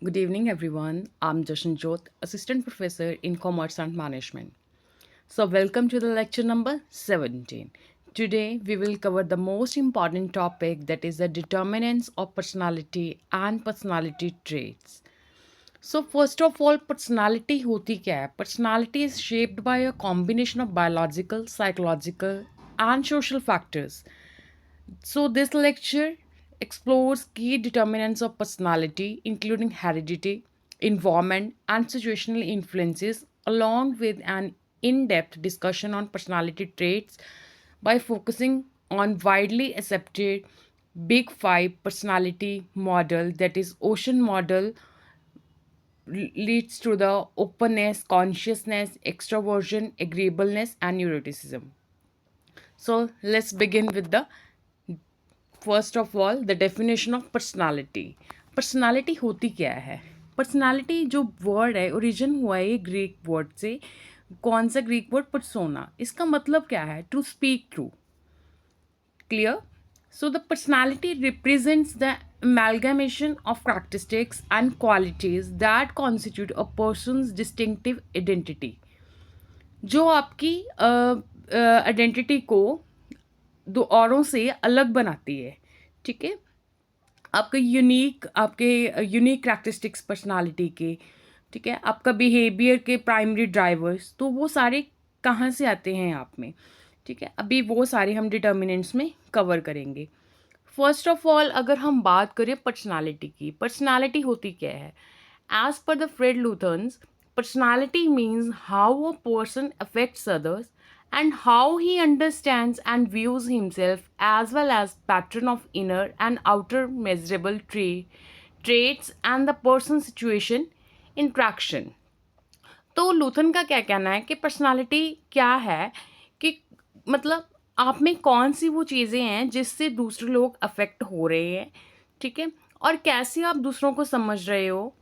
Good evening, everyone. I'm Jashanjot, Assistant Professor in Commerce and Management. So, welcome to the lecture number 17. Today, we will cover the most important topic, that is the determinants of personality and personality traits. So, first of all, personality होती क्या है? Personality is shaped by a combination of biological, psychological, and social factors. So, this lecture explores key determinants of personality, including heredity, environment, and situational influences, along with an in depth discussion on personality traits by focusing on widely accepted Big Five personality model, that is, Ocean model, leads to the openness, consciousness, extroversion, agreeableness, and neuroticism. So, let's begin with the first of all the definition of personality. Personality होती क्या है? Personality जो word है origin हुआ है ये Greek word से. कौन सा ग्रीक वर्ड? पर्सोना. इसका मतलब क्या है? To speak true. Clear? So the personality represents the amalgamation of characteristics and qualities that constitute a person's distinctive identity. जो आपकी आइडेंटिटी को दो औरों से अलग बनाती है. ठीक है? आपके यूनिक करैक्टरिस्टिक्स पर्सनालिटी के. ठीक है? आपका बिहेवियर के प्राइमरी ड्राइवर्स, तो वो सारे कहाँ से आते हैं आप में. ठीक है? अभी वो सारे हम डिटर्मिनेंट्स में कवर करेंगे. फर्स्ट ऑफ ऑल अगर हम बात करें पर्सनालिटी की, पर्सनालिटी होती क्या है? As per the Fred Luthans, personality means how a person affects others and how he understands and views himself, as well as pattern of inner and outer measurable traits and the person's situation interaction. तो लूथन का क्या कहना है कि personality क्या है, कि मतलब आप में कौन सी वो चीज़ें हैं जिससे दूसरे लोग अफेक्ट हो रहे हैं. ठीक है? और कैसे आप दूसरों को समझ रहे हो,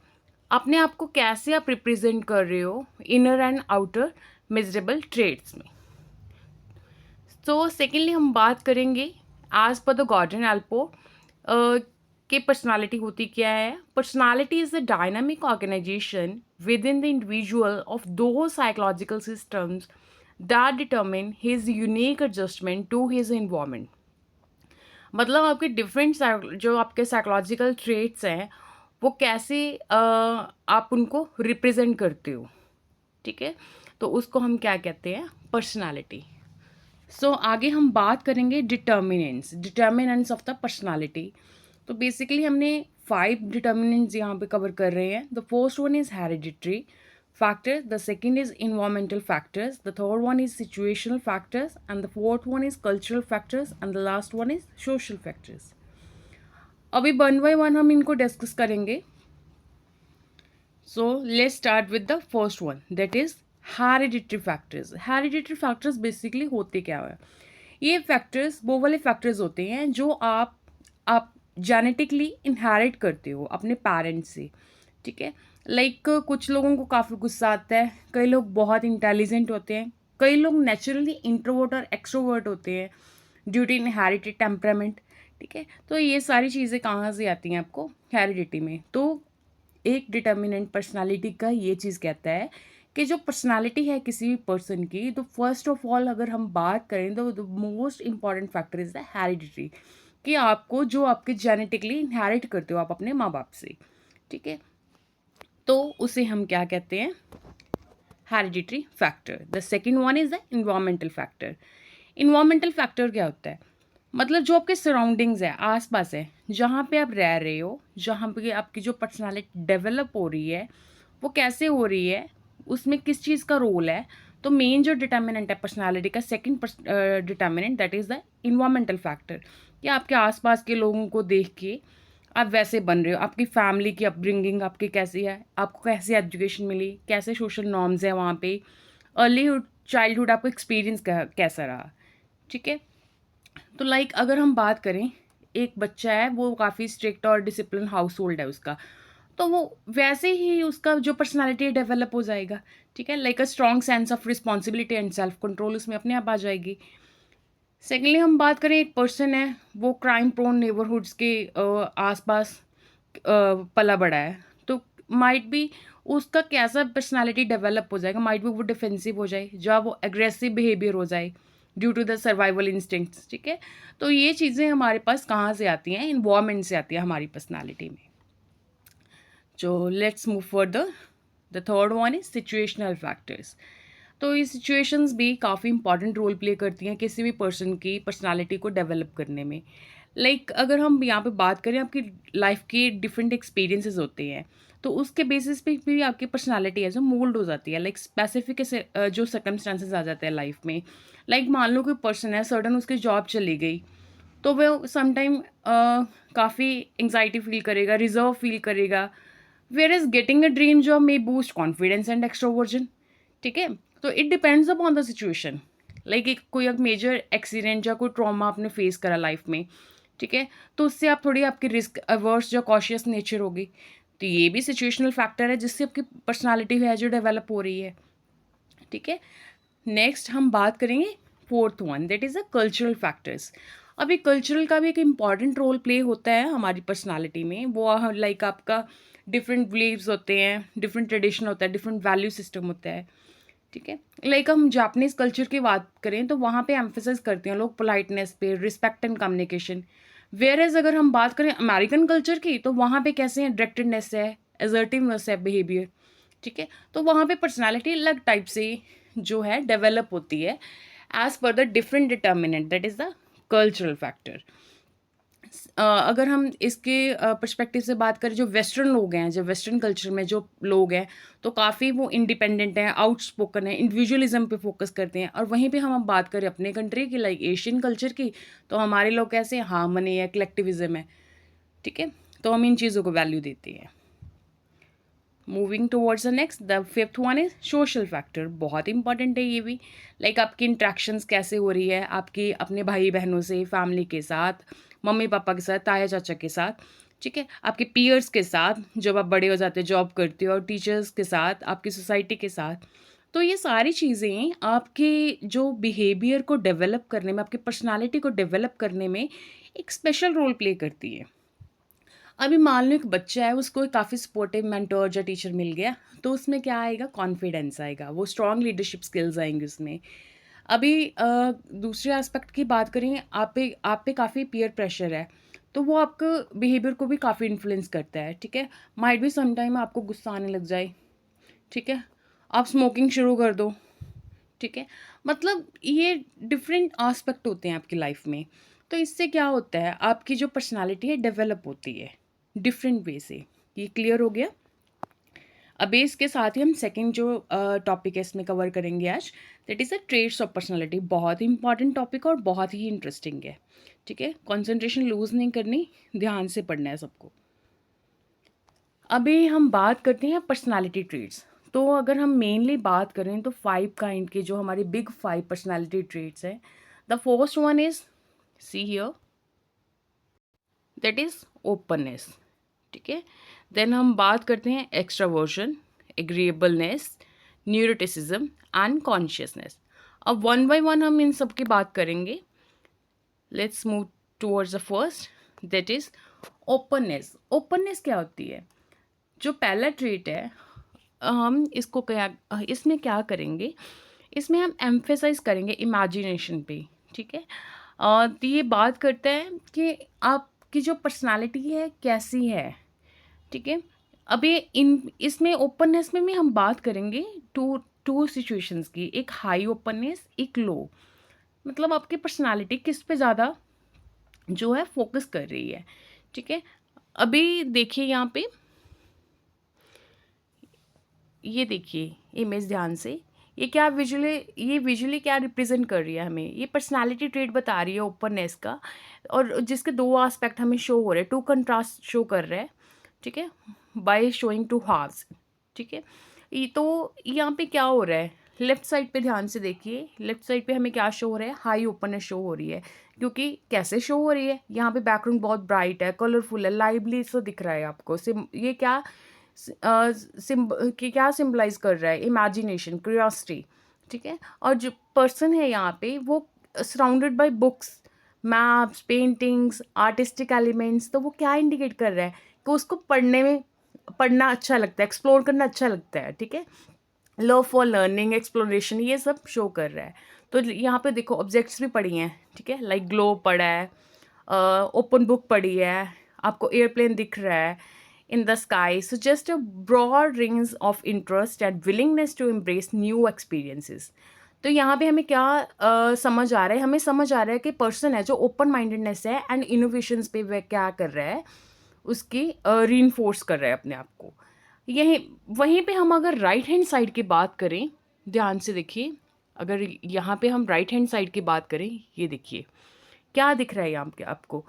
अपने आप को कैसे आप रिप्रेजेंट कर रहे हो inner and outer measurable traits में. तो सेकेंडली हम बात करेंगे एज पर द गॉर्डन एल्पो कि पर्सनालिटी होती क्या है. Personality is the dynamic organisation within the individual of those psychological systems that determine his unique adjustment to his environment. मतलब आपके डिफरेंट जो आपके साइकोलॉजिकल ट्रेट्स हैं वो कैसे आप उनको रिप्रेजेंट करते हो. ठीक है? तो उसको हम क्या कहते हैं? पर्सनालिटी. सो आगे हम बात करेंगे डिटर्मिनेंट्स ऑफ द पर्सनालिटी. तो बेसिकली हमने 5 डिटर्मिनेंट्स यहाँ पे कवर कर रहे हैं. The first one is hereditary factors, the second is environmental factors, the third one is situational factors, and the fourth one is cultural factors, and the last one is social factors. अभी one by one हम इनको discuss करेंगे. So let's start with the first one, that is hereditary factors. Hereditary factors basically होते क्या है? ये factors वो वाले फैक्टर्स होते हैं जो आप जेनेटिकली इनहेरिट करते हो अपने पेरेंट्स से. ठीक है? लाइक कुछ लोगों को काफ़ी गुस्सा आता है, कई लोग बहुत इंटेलिजेंट होते हैं, कई लोग नेचुरली इंट्रोवर्ट और एक्सट्रोवर्ट होते हैं ड्यू टू इनहेरिटेड टेम्परामेंट. ठीक है? तो ये सारी चीज़ें कहाँ से आती हैं आपको? हेरिडिटी में. तो एक डिटर्मिनेंट पर्सनालिटी का ये चीज़ कहता है कि जो पर्सनालिटी है किसी भी पर्सन की, तो फर्स्ट ऑफ ऑल अगर हम बात करें तो the most important factor is the heredity, कि आपको जो आपके जेनेटिकली इनहेरिट करते हो आप अपने माँ बाप से. ठीक है? तो उसे हम क्या कहते हैं? Hereditary factor. The second one is the environmental factor. Environmental factor क्या होता है? मतलब जो आपके सराउंडिंग्स है, आसपास है, जहाँ पे आप रह रहे हो, जहाँ पे आपकी जो पर्सनालिटी डेवलप हो रही है वो कैसे हो रही है, उसमें किस चीज़ का रोल है. तो मेन जो डिटर्मिनेंट है पर्सनालिटी का, second determinant, that is the environmental factor, कि आपके आसपास के लोगों को देख के आप वैसे बन रहे हो. आपकी फैमिली की अपब्रिंगिंग आपकी कैसी है, आपको कैसी एजुकेशन मिली, कैसे सोशल नॉर्म्स हैं वहाँ पे, अर्ली चाइल्डहुड आपका एक्सपीरियंस कैसा रहा. ठीक है? तो लाइक अगर हम बात करें, एक बच्चा है वो काफ़ी स्ट्रिक्ट और डिसिप्लिन हाउस होल्ड है उसका, तो वो वैसे ही उसका जो पर्सनालिटी डेवलप हो जाएगा. ठीक है? Like a strong sense of responsibility and self control उसमें अपने आप आ जाएगी. सेकेंडली हम बात करें, एक पर्सन है वो क्राइम प्रोन नेबरहुड्स के आसपास पला बड़ा है, तो माइट भी उसका कैसा पर्सनालिटी डेवलप हो जाएगा, माइट भी वो डिफेंसिव हो जाए, या वो एग्रेसिव बिहेवियर हो जाए due to the survival instincts, ठीक है। तो ये चीज़ें हमारे पास कहाँ से आती हैं, इन्वायरमेंट से आती है हमारी पर्सनालिटी में। So let's move further. The third one is situational factors. तो ये सिचुएशंस भी काफ़ी इंपॉर्टेंट रोल प्ले करती हैं किसी भी पर्सन की पर्सनालिटी को डेवलप करने में। अगर हम यहाँ पे बात करें, आपकी लाइफ के डिफरेंट एक्सपीरियंसेस होते हैं, तो उसके बेसिस पे भी आपकी पर्सनालिटी है जो मोल्ड हो जाती है। स्पेसिफिक जो सर्कमस्टांसेस आ जाते हैं लाइफ में, मान लो कोई पर्सन है, सडन उसकी जॉब चली गई, तो वह समटाइम काफ़ी एंग्जाइटी फील करेगा, रिजर्व फील करेगा। Whereas getting a dream job may boost confidence and extroversion, ठीक है। तो it depends upon the situation. एक कोई अब मेजर एक्सीडेंट या कोई ट्रॉमा आपने फेस करा लाइफ में, ठीक है, तो उससे आप थोड़ी आपकी रिस्क अवर्स या कॉशियस नेचर होगी। तो ये भी सिचुएशनल फैक्टर है जिससे आपकी पर्सनालिटी है जो डेवलप हो रही है, ठीक है। नेक्स्ट हम बात करेंगे fourth one, that is the cultural factors. अभी कल्चरल का भी एक इम्पॉर्टेंट रोल प्ले होता है हमारी पर्सनालिटी में। वो आपका डिफरेंट बिलीव्स होते हैं, डिफरेंट ट्रेडिशन होता है, डिफरेंट वैल्यू सिस्टम होता है, ठीक है। हम जापानीज़ कल्चर की बात करें तो वहाँ पे एम्फेसाइज करते हैं लोग पोलाइटनेस पे, respect and communication. Whereas अगर हम बात करें अमेरिकन कल्चर की, तो वहाँ पे कैसे हैं, डायरेक्टनेस है, असर्टिवनेस है बिहेवियर, ठीक है। तो वहाँ पे पर्सनालिटी अलग टाइप से जो है डेवलप होती है as per the different determinant, that is the cultural factor. अगर हम इसके पर्सपेक्टिव से बात करें, जो वेस्टर्न लोग हैं, जो वेस्टर्न कल्चर में जो लोग हैं, तो काफ़ी वो इंडिपेंडेंट हैं, आउटस्पोकन है, इंडिविजुअलिज्म पे फोकस करते हैं। और वहीं पे हम बात करें अपने कंट्री की, एशियन कल्चर की, तो हमारे लोग कैसे हार्मनी है, कलेक्टिविज्म है, ठीक है। तो हम इन चीज़ों को वैल्यू देते हैं। Moving towards the next, the fifth one is social factor. बहुत इंपॉर्टेंट है ये भी। आपकी इंट्रैक्शंस कैसे हो रही है, आपकी अपने भाई बहनों से, फैमिली के साथ, मम्मी पापा के साथ, ताया चाचा के साथ, ठीक है, आपके पीयर्स के साथ जब आप बड़े हो जाते हो, जॉब करते हो, और टीचर्स के साथ, आपकी सोसाइटी के साथ। तो ये सारी चीज़ें आपके जो बिहेवियर को डेवलप करने में, आपकी पर्सनालिटी को डेवलप करने में एक स्पेशल रोल प्ले करती है। अभी मान लो एक बच्चा है, उसको काफ़ी सपोर्टिव मेंटर या टीचर मिल गया, तो उसमें क्या आएगा, कॉन्फिडेंस आएगा, वो स्ट्रॉन्ग लीडरशिप स्किल्स आएंगे उसमें। अभी दूसरे एस्पेक्ट की बात करें, आप पे काफ़ी पीयर प्रेशर है, तो वो आपका बिहेवियर को भी काफ़ी इन्फ्लुएंस करता है, ठीक है। माइट भी समटाइम आपको गुस्सा आने लग जाए, ठीक है, आप स्मोकिंग शुरू कर दो, ठीक है। ये डिफरेंट एस्पेक्ट होते हैं आपकी लाइफ में। तो इससे क्या होता है, आपकी जो पर्सनालिटी है डेवलप होती है डिफरेंट वे से। ये क्लियर हो गया। अभी इसके साथ ही हम सेकंड जो टॉपिक है इसमें कवर करेंगे आज, that is the traits of personality. बहुत ही इंपॉर्टेंट टॉपिक और बहुत ही इंटरेस्टिंग है, ठीक है। कंसंट्रेशन लूज़ नहीं करनी, ध्यान से पढ़ना है सबको। अभी हम बात करते हैं पर्सनालिटी ट्रेट्स। तो अगर हम मेनली बात करें तो 5 काइंड के जो हमारे बिग 5 पर्सनालिटी ट्रेट्स हैं। The first one is, see here, that is openness, ठीक है। देन हम बात करते हैं extraversion, agreeableness, neuroticism and consciousness. अब वन बाय वन हम इन सब की बात करेंगे। Let's move towards the first, that is openness. Openness क्या होती है, जो पहला ट्रेट है, हम इसको इसमें क्या करेंगे, इसमें हम एम्फेसाइज करेंगे इमेजिनेशन पे, ठीक है। तो ये बात करता है कि आपकी जो पर्सनालिटी है कैसी है, ठीक है। अभी इसमें ओपननेस में भी हम बात करेंगे टू टू सिचुएशंस की, एक हाई ओपननेस, एक लो। आपकी पर्सनालिटी किस पे ज़्यादा जो है फोकस कर रही है, ठीक है। अभी देखिए यहाँ पे, ये देखिए इमेज ध्यान से, ये विजुअली क्या रिप्रेजेंट कर रही है हमें, ये पर्सनालिटी ट्रेट बता रही है ओपननेस का, और जिसके दो एस्पेक्ट हमें शो हो रहे हैं, टू कंट्रास्ट शो कर रहा है, ठीक है, बाय शोइंग टू हाफ्स, ठीक है। तो यहाँ पे क्या हो रहा है, लेफ्ट साइड पे ध्यान से देखिए, लेफ्ट साइड पे हमें क्या शो हो रहा है, हाई ओपननेस शो हो रही है। क्योंकि कैसे शो हो रही है, यहाँ पे बैकग्राउंड बहुत ब्राइट है, कलरफुल है, लाइवली सो दिख रहा है आपको। ये क्या कि क्या सिम्बलाइज कर रहा है, इमेजिनेशन, क्यूरियोसिटी, ठीक है। और जो पर्सन है यहाँ पे, वो surrounded by books, maps, paintings, artistic elements. तो वो क्या इंडिकेट कर रहा है कि उसको पढ़ने में पढ़ना अच्छा लगता है, एक्सप्लोर करना अच्छा लगता है, ठीक है। लव फॉर लर्निंग, एक्सप्लोरेशन, ये सब शो कर रहा है। तो यहाँ पे देखो ऑब्जेक्ट्स भी पढ़ी हैं, ठीक है, लाइक ग्लोब पढ़ा है, ओपन बुक पढ़ी है, आपको एयरप्लेन दिख रहा है in the sky. So just a broad range of interest and willingness to embrace new experiences. तो यहाँ पे हमें क्या समझ आ रहा है, हमें समझ आ रहा है कि पर्सन है जो ओपन माइंडेडनेस है एंड इनोवेशंस पे वह क्या कर रहा है, उसकी रीइंफोर्स कर रहा है अपने आप को। यही वहीं पे हम अगर राइट हैंड साइड की बात करें, ध्यान से देखिए, अगर यहाँ पे हम राइट हैंड साइड की बात करें, ये देखिए क्या दिख रहा है यहाँ पे आपको,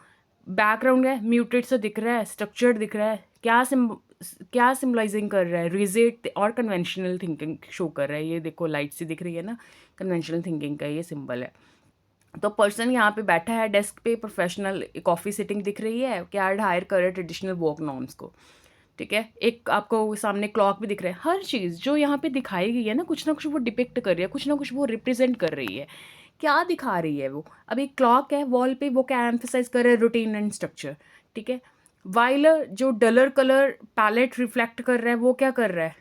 बैकग्राउंड है म्यूटेड सा दिख रहा है, स्ट्रक्चर्ड दिख रहा है, क्या सिम्बलाइजिंग कर रहा है, रिजिड और कन्वेंशनल थिंकिंग शो कर रहा है। ये देखो लाइट सी दिख रही है ना, कन्वेंशनल थिंकिंग का ये सिंबल है। तो पर्सन यहाँ पे बैठा है डेस्क पे, प्रोफेशनल कॉफ़ी सिटिंग दिख रही है, क्या हायर कर रहा है ट्रेडिशनल वर्क नॉर्म्स को, ठीक है। एक आपको सामने क्लॉक भी दिख रहा है। हर चीज़ जो यहाँ पे दिखाई गई है ना कुछ वो डिपिक्ट कर रही है, कुछ ना कुछ वो रिप्रेजेंट कर रही है। क्या दिखा रही है वो? अब एक क्लॉक है वॉल पे, वो क्या एम्फेसाइज कर रहा है, रूटीन एंड स्ट्रक्चर, ठीक है। वाइल जो डलर कलर पैलेट रिफ्लेक्ट कर रहा है, वो क्या कर रहा है,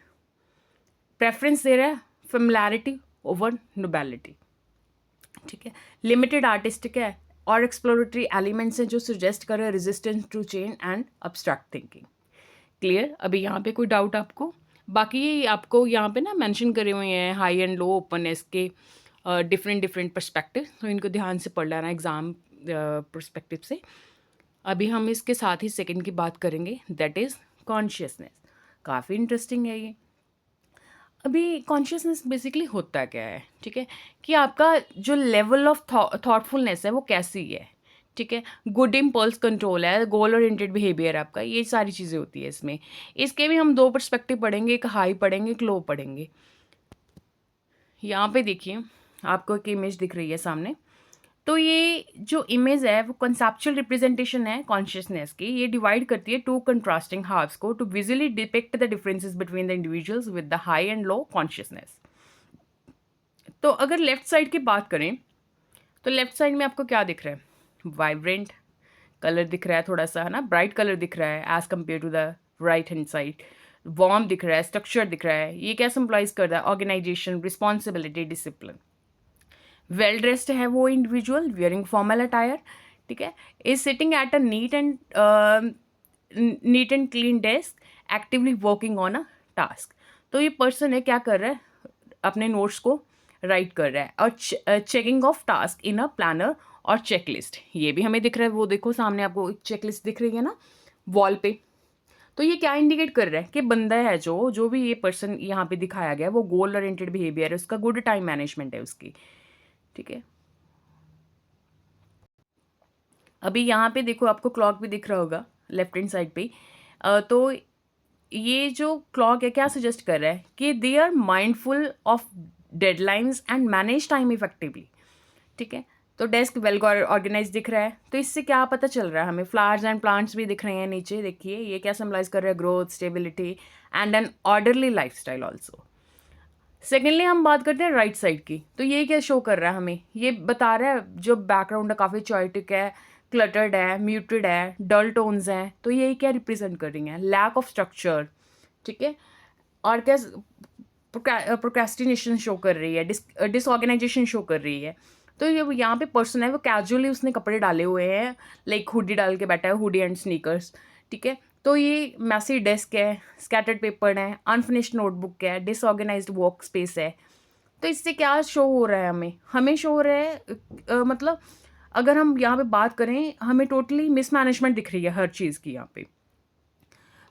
प्रेफरेंस दे रहा है फेमिलैरिटी ओवर नोबैलिटी, ठीक है। लिमिटेड आर्टिस्टिक है और एक्सप्लोरेटरी एलिमेंट्स हैं जो सजेस्ट कर रहे हैं resistance to change and abstract thinking. Clear? अभी यहाँ पे कोई डाउट आपको? बाकी ये आपको यहाँ पे ना मेंशन करे हुए हैं हाई एंड लो ओपननेस के डिफरेंट डिफरेंट पर्सपेक्टिव, तो इनको ध्यान से पढ़ लेना एग्ज़ाम पर्सपेक्टिव से। अभी हम इसके साथ ही सेकंड की बात करेंगे, दैट इज़ कॉन्शियसनेस। काफ़ी इंटरेस्टिंग है ये। अभी कॉन्शियसनेस बेसिकली होता क्या है, ठीक है, कि आपका जो लेवल ऑफ थॉटफुलनेस है वो कैसी है, ठीक है। गुड इम्पल्स कंट्रोल है, गोल ओरिएंटेड बिहेवियर आपका, ये सारी चीज़ें होती है इसमें। इसके भी हम दो पर्सपेक्टिव पढ़ेंगे, एक हाई पढ़ेंगे, एक लो पढ़ेंगे। यहाँ पे देखिए आपको एक इमेज दिख रही है सामने। तो ये जो इमेज है वो कंसेप्चुअल रिप्रेजेंटेशन है कॉन्शियसनेस की। ये डिवाइड करती है टू कंट्रास्टिंग हाफ्स को to visually depict the differences between the individuals with the high and low conscientiousness. तो अगर लेफ्ट साइड की बात करें तो लेफ्ट साइड में आपको क्या दिख रहा है, वाइब्रेंट कलर दिख रहा है, थोड़ा सा है ना, ब्राइट कलर दिख रहा है as compared to the right hand side. Warm दिख रहा है, स्ट्रक्चर दिख रहा है। ये क्या सिंपलाइज कर रहा है, organisation, responsibility, discipline. Well dressed है वो इंडिविजुअल वियरिंग फॉर्मल अटायर, ठीक है, is sitting at a neat and clean desk actively working on a task. तो ये पर्सन है क्या कर रहा है, अपने नोट्स को राइट कर रहा है और checking off task in a planner और चेकलिस्ट। ये भी हमें दिख रहा है, वो देखो सामने आपको एक चेकलिस्ट दिख रही है ना वॉल पे। तो ये क्या इंडिकेट कर रहा है कि बंदा है जो भी ये पर्सन यहाँ पे दिखाया गया है वो गोल ओरिएंटेड बिहेवियर है उसका, गुड टाइम मैनेजमेंट है उसकी, ठीक है। अभी यहाँ पे देखो आपको क्लॉक भी दिख रहा होगा लेफ्ट हैंड साइड पे। तो ये जो क्लॉक है क्या सजेस्ट कर रहा है कि they are mindful of deadlines and manage time effectively, ठीक है। तो डेस्क वेल ऑर्गेनाइज दिख रहा है। तो इससे क्या पता चल रहा है हमें, फ्लावर्स एंड प्लांट्स भी दिख रहे हैं नीचे, देखिए ये क्या सिम्बलाइज कर रहा है, growth, stability and an orderly lifestyle also. Secondly हम बात करते हैं राइट साइड की। तो ये क्या शो कर रहा है हमें, ये बता रहा है जो बैकग्राउंड है काफ़ी चॉइटिक है, क्लटर्ड है, म्यूटेड है, डल टोन्स हैं। तो ये क्या रिप्रेजेंट कर रही हैं, लैक ऑफ स्ट्रक्चर, ठीक है। और क्या प्रोक्रेस्टिनेशन शो कर रही है, डिसऑर्गेनाइजेशन शो कर रही है। तो ये यहाँ पे पर्सन है वो कैजुअली उसने कपड़े डाले हुए हैं, लाइक हुडी डाल के बैठा है, हुडी एंड स्नीकर्स, ठीक है। तो ये मैसी डेस्क है, स्कैटर्ड पेपर है, अनफिनिश्ड नोटबुक है, डिसऑर्गेनाइज्ड वर्क स्पेस है। तो इससे क्या शो हो रहा है हमें शो हो रहा है मतलब अगर हम यहाँ पे बात करें हमें टोटली मिसमैनेजमेंट दिख रही है हर चीज़ की यहाँ पे।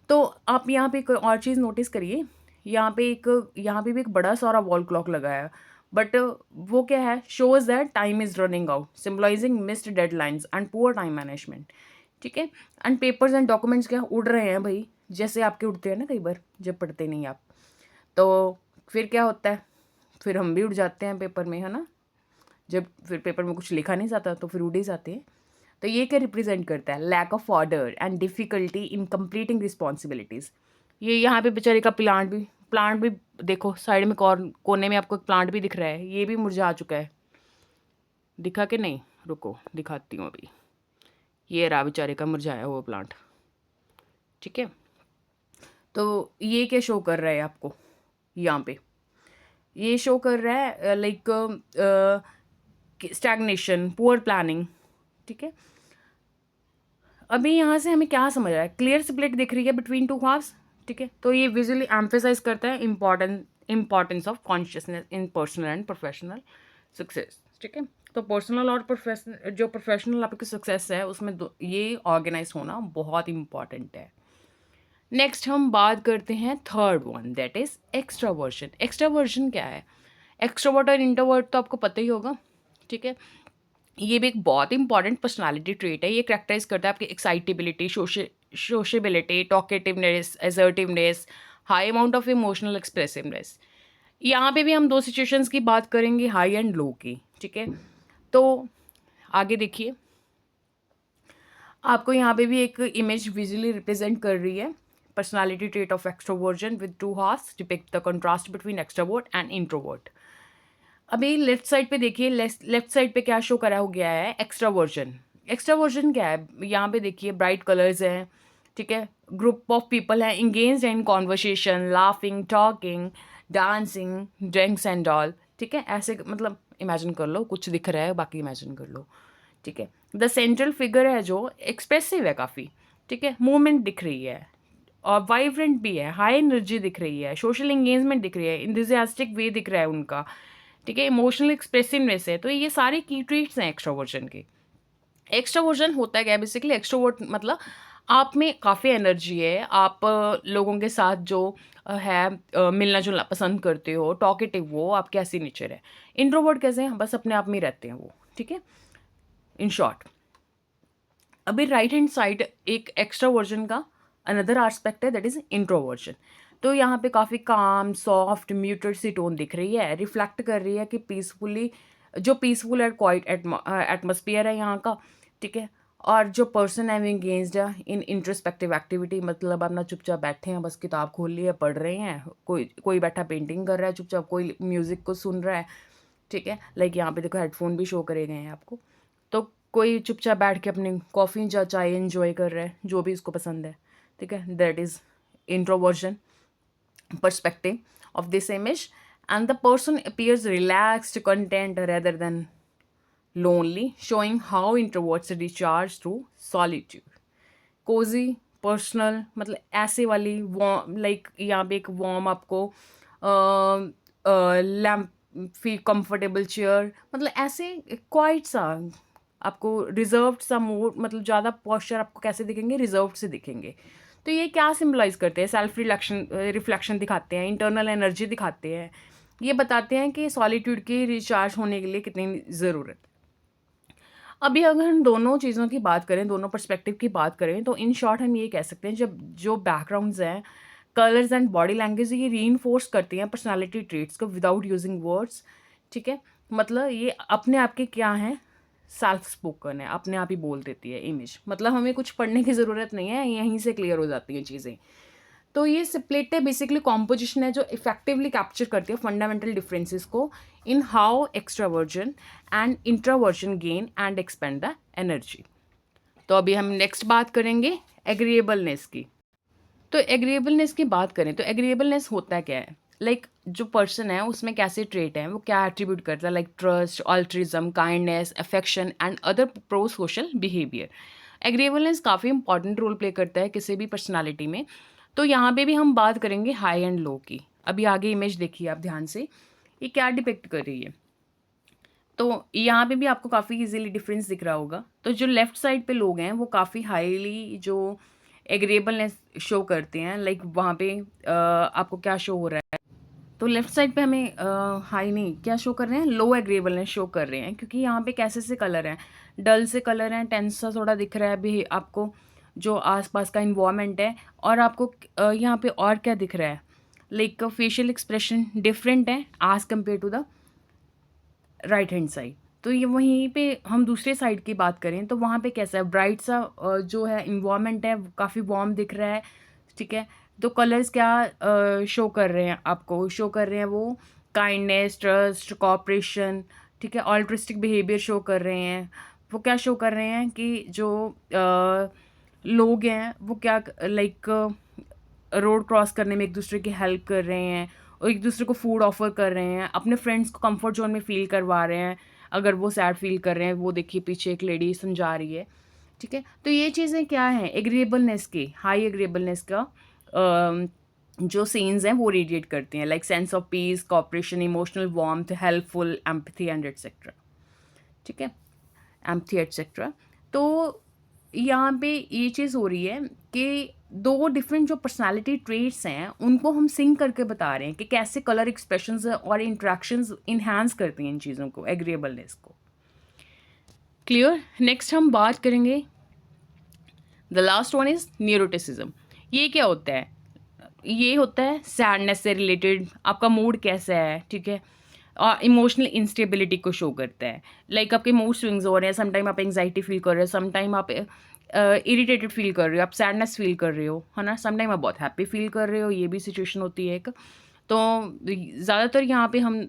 तो आप यहाँ पे एक और चीज़ नोटिस करिए, यहाँ पे भी एक बड़ा सारा वॉल क्लॉक लगा है, बट वो क्या है, shows that time is running out, symbolising missed deadlines and poor time management, ठीक है। एंड पेपर्स एंड डॉक्यूमेंट्स क्या उड़ रहे हैं भाई, जैसे आपके उड़ते हैं ना कई बार जब पढ़ते नहीं आप, तो फिर क्या होता है, फिर हम भी उड़ जाते हैं पेपर में, है ना। जब फिर पेपर में कुछ लिखा नहीं जाता तो फिर उड़ ही जाते हैं। तो ये क्या रिप्रेजेंट करता है, lack of order and difficulty in completing responsibilities. ये यहाँ पे बेचारे का प्लांट भी देखो साइड में कोने में आपको एक प्लांट भी दिख रहा है, ये भी मुरझा चुका है, दिखा कि नहीं, रुको दिखाती हूँ अभी। ये रहा बेचारे का मुरझाया हुआ प्लांट, ठीक है। तो ये क्या शो कर रहा है आपको यहाँ पे? ये शो कर रहा है लाइक स्टैग्नेशन, पुअर प्लानिंग, ठीक है। अभी यहाँ से हमें क्या समझ रहा है? क्लियर स्प्लिट दिख रही है बिटवीन टू हाफ्स, ठीक है। तो ये विजुअली एम्फेसाइज करता है importance of consciousness in personal and professional success, ठीक है। तो पर्सनल और प्रोफेशनल, जो प्रोफेशनल आपकी सक्सेस है उसमें ये ऑर्गेनाइज होना बहुत इंपॉर्टेंट है। नेक्स्ट हम बात करते हैं third one, that is extraversion. Extraversion क्या है? एक्स्ट्रोवर्ट और इंट्रोवर्ट तो आपको पता ही होगा, ठीक है। ये भी एक बहुत इंपॉर्टेंट पर्सनालिटी ट्रेट है। ये करेक्टराइज करता है आपकी excitability, sociability, talkativeness, assertiveness, high amount of emotional expressiveness. यहाँ पे भी हम दो सिचुएशंस की बात करेंगे, हाई एंड लो की, ठीक है। तो आगे देखिए, आपको यहाँ पे भी एक इमेज विजुअली रिप्रेजेंट कर रही है personality trait of extroversion with two halves depict the contrast between extrovert and introvert. अभी लेफ्ट साइड पे देखिए, लेफ्ट साइड पे क्या शो करा हो गया है? एक्स्ट्रावर्जन। एक्स्ट्रावर्जन क्या है? यहाँ पे देखिए ब्राइट कलर्स हैं, ठीक है। ग्रुप ऑफ पीपल हैं engaged in conversation, laughing, talking, dancing, drinks and all, ठीक है। ऐसे मतलब इमेजिन कर लो, कुछ दिख रहा है बाकी इमेजिन कर लो, ठीक है। द सेंट्रल फिगर है जो एक्सप्रेसिव है काफ़ी, ठीक है। मूवमेंट दिख रही है और वाइब्रेंट भी है, हाई एनर्जी दिख रही है, सोशल एंगेजमेंट दिख रही है, इंथुसियास्टिक वे दिख रहा है उनका, ठीक है। इमोशनल एक्सप्रेसिवनेस है। तो ये सारे की ट्रेट्स हैं एक्स्ट्रोवर्जन के। एक्स्ट्रोवर्जन होता है क्या बेसिकली? एक्स्ट्रोवर्ट मतलब आप में काफ़ी एनर्जी है, आप लोगों के साथ जो है मिलना जुलना पसंद करते हो, टॉकेटिव हो, आपके ऐसी नेचर है। इंट्रोवर्ट कैसे हैं? बस अपने आप में ही रहते हैं वो, ठीक है, इन शॉर्ट। अभी राइट हैंड साइड एक एक्स्ट्रावर्जन का अनदर एस्पेक्ट है, दैट इज इंट्रोवर्जन। तो यहाँ पे काफ़ी काम, सॉफ्ट, म्यूटेड सी टोन दिख रही है, रिफ्लेक्ट कर रही है कि पीसफुली, जो पीसफुल एंड क्वाइट एटमोसफियर है यहाँ का, ठीक है। और जो पर्सन है एंगेज्ड है इन इंट्रोस्पेक्टिव एक्टिविटी, मतलब अपना चुपचाप बैठे हैं, बस किताब खोल ली है, पढ़ रहे हैं, कोई बैठा पेंटिंग कर रहा है चुपचाप, कोई म्यूज़िक को सुन रहा है, ठीक है। लाइक यहाँ पे देखो हेडफोन भी शो करे गए हैं आपको। तो कोई चुपचाप बैठ के अपनी कॉफ़ी या चाय एंजॉय कर रहा है, जो भी इसको पसंद है, ठीक है। That is introversion perspective of this image, and the person appears relaxed, content rather than lonely, showing how introverts recharge through solitude. Cozy, personal, मतलब ऐसे वाली वार्म, लाइक यहाँ पे एक वार्म आपको लैम्प फील, कंफर्टेबल चेयर, मतलब ऐसे quite सा आपको रिजर्व्ड सा मूड, मतलब ज़्यादा पॉस्चर आपको कैसे दिखेंगे? रिजर्व्ड से दिखेंगे। तो ये क्या सिंबलाइज करते हैं? सेल्फ रिफ्लेक्शन दिखाते हैं, इंटरनल एनर्जी दिखाते हैं, ये बताते हैं कि सॉलिट्यूड की रिचार्ज होने के लिए कितनी ज़रूरत है। अभी अगर हम दोनों चीज़ों की बात करें, दोनों पर्सपेक्टिव की बात करें, तो इन शॉर्ट हम ये कह सकते हैं, जब जो बैकग्राउंड्स हैं, कलर्स एंड बॉडी लैंग्वेज, ये रीइंफोर्स करती हैं पर्सनालिटी ट्रेट्स को विदाउट यूजिंग वर्ड्स, ठीक है। मतलब ये अपने आप के क्या हैं? सेल्फ स्पोकन है, अपने आप ही बोल देती है इमेज, मतलब हमें कुछ पढ़ने की ज़रूरत नहीं है, यहीं से क्लियर हो जाती हैं चीज़ें। तो ये स्प्लिट है बेसिकली, कॉम्पोजिशन है जो इफेक्टिवली कैप्चर करती है फंडामेंटल डिफरेंसेस को in how extraversion and introversion gain and expend the energy. तो अभी हम नेक्स्ट बात करेंगे एग्रीएबलनेस की। तो एग्रीएबलनेस की बात करें तो एग्रीएबलनेस होता क्या है? लाइक जो पर्सन है उसमें कैसे ट्रेट है, वो क्या एट्रीब्यूट करता है? Like trust, altruism, kindness, affection and other pro social behaviour. Agreeableness काफ़ी इंपॉर्टेंट रोल प्ले करता है किसी भी पर्सनालिटी में। तो यहाँ पे भी हम बात करेंगे हाई एंड लो की। अभी आगे इमेज देखिए आप ध्यान से, ये क्या डिपिक्ट कर रही है? तो यहाँ पे भी आपको काफ़ी इजीली डिफरेंस दिख रहा होगा। तो जो लेफ़्ट साइड पे लोग हैं वो काफ़ी हाईली जो एग्रीएबलनेस शो करते हैं, लाइक वहाँ पे आपको क्या शो हो रहा है? तो लेफ़्ट साइड पे हमें हाई नहीं, क्या शो कर रहे हैं? लो एग्रीएबलनेस शो कर रहे हैं, क्योंकि यहाँ पे कैसे से कलर हैं, डल से कलर हैं, टेंस सा थोड़ा दिख रहा है अभी आपको, जो आसपास का इन्वायरमेंट है। और आपको यहाँ पे और क्या दिख रहा है? लाइक फेशियल एक्सप्रेशन डिफरेंट है as compared to the right hand side. तो ये वहीं पे हम दूसरे साइड की बात करें तो वहाँ पे कैसा है? ब्राइट सा जो है इन्वायरमेंट है, काफ़ी वार्म दिख रहा है, ठीक है। तो कलर्स क्या शो कर रहे हैं आपको? शो कर रहे हैं वो काइंडनेस, ट्रस्ट, कोऑपरेशन, ठीक है, ऑल्ट्रिस्टिक बिहेवियर शो कर रहे हैं। वो क्या शो कर रहे हैं कि जो लोग हैं वो क्या लाइक रोड क्रॉस करने में एक दूसरे की हेल्प कर रहे हैं और एक दूसरे को फूड ऑफर कर रहे हैं, अपने फ्रेंड्स को कंफर्ट जोन में फ़ील करवा रहे हैं। अगर वो सैड फील कर रहे हैं, वो देखिए पीछे एक लेडी समझा रही है, ठीक है। तो ये चीज़ें क्या हैं, एग्रीएबलनेस की, हाई एग्रीएबलनेस का जो सीन्स हैं वो रेडिएट करती हैं, like sense of peace, cooperation, emotional warmth, helpful, empathy and etcetera, ठीक है, एम्पैथी एटसेट्रा। तो यहाँ पे ये चीज़ हो रही है कि दो डिफरेंट जो पर्सनालिटी ट्रेट्स हैं उनको हम सिंक करके बता रहे हैं कि कैसे कलर एक्सप्रेशंस और इंट्रैक्शंस इन्हांस करती हैं इन चीज़ों को, एग्रीएबलनेस को। क्लियर। नेक्स्ट हम बात करेंगे, the last one is neuroticism. ये क्या होता है? ये होता है सैडनेस से रिलेटेड, आपका मूड कैसा है, ठीक है, और इमोशनल इंस्टेबिलिटी को शो करता है। लाइक आपके मूड स्विंग्स हो रहे हैं, समटाइम आप एंग्जाइटी फील कर रहे हो, समटाइम आप इरिटेटेड फील कर रहे हो, आप सैडनेस फील कर रहे हो, है ना, समटाइम आप बहुत हैप्पी फील कर रहे हो, ये भी सिचुएशन होती है एक। तो ज़्यादातर यहाँ पे हम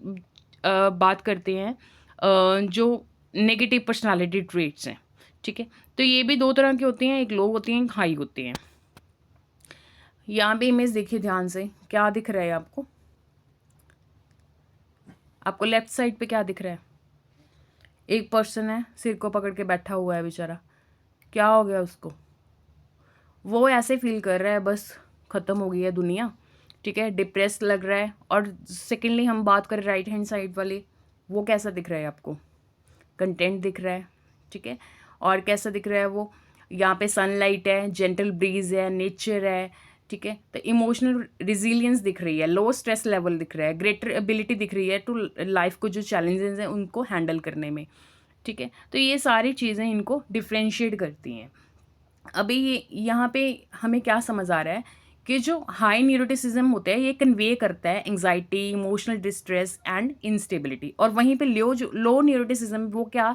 बात करते हैं जो नेगेटिव पर्सनालिटी ट्रेट्स हैं, ठीक है। तो ये भी दो तरह की होती हैं, एक लो होती हैं, एक हाई होती हैं। यहाँ पे इमेज देखिए ध्यान से, क्या दिख रहा है आपको? आपको लेफ्ट साइड पे क्या दिख रहा है? एक पर्सन है, सिर को पकड़ के बैठा हुआ है बेचारा। क्या हो गया उसको? वो ऐसे फील कर रहा है बस ख़त्म हो गई है दुनिया, ठीक है, डिप्रेस लग रहा है। और सेकेंडली हम बात करें राइट हैंड साइड वाले, वो कैसा दिख रहा है आपको? कंटेंट दिख रहा है, ठीक है। और कैसा दिख रहा है वो? यहाँ पे सनलाइट है, जेंटल ब्रीज है, नेचर है, ठीक है। तो इमोशनल रिजिलियंस दिख रही है, लो स्ट्रेस लेवल दिख रहा है, ग्रेटर एबिलिटी दिख रही है टू लाइफ को जो चैलेंजेस हैं उनको हैंडल करने में, ठीक है। तो ये सारी चीज़ें इनको डिफ्रेंशिएट करती हैं। अभी ये यहाँ पे हमें क्या समझ आ रहा है कि जो हाई न्यूरोटिसिज्म होता है ये कन्वे करता है anxiety, emotional distress and instability, और वहीं पे लो न्यूरोटिसिज्म वो क्या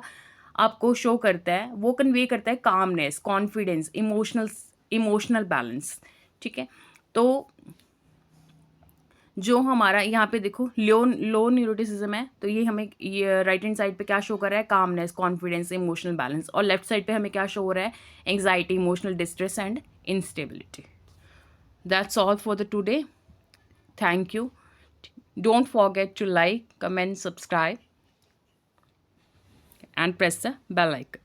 आपको शो करता है, वो कन्वे करता है कामनेस, कॉन्फिडेंस, इमोशनल बैलेंस, ठीक है। तो जो हमारा यहाँ पे देखो लो न्यूरोटिसिज्म है, तो ये हमें ये राइट हैंड साइड पे क्या शो कर रहा है? Calmness, confidence, emotional balance. और लेफ्ट साइड पे हमें क्या शो हो रहा है? Anxiety, emotional distress and instability. That's all for the today. Thank you. Don't forget to like, comment, subscribe and press the bell icon.